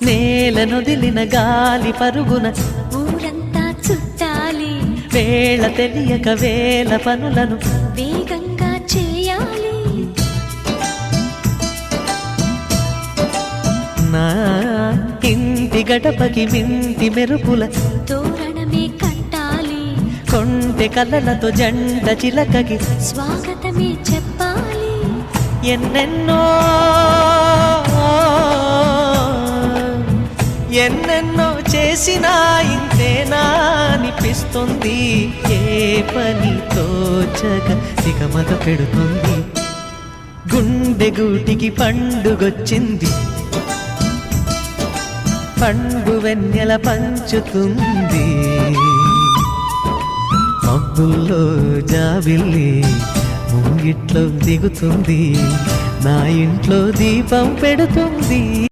నేలనొదిలిన గాలి పరుగున ఊరంతా చుట్టాలి, వేళ తెలియక వేల పనులను వేగంగా చేయాలి. నా ఇంటి గడపకి మింటి మెరుపుల తోరణమే కట్టాలి, కొంటె కలలతో జంట చిలకకి స్వాగతమే చెప్పాలి. ఎన్నెన్నో ఎన్నెన్నో చేసినా ఇంతేనా అనిపిస్తుంది. ఏ పని తోచక దిగమగ పెడుతుంది. గుండె గూటికి పండుగొచ్చింది, పండు వెన్నెల పంచుతుంది. మబ్బుల్లో జాబిల్లి ముంగిట్లో దిగుతుంది, నా ఇంట్లో దీపం పెడుతుంది.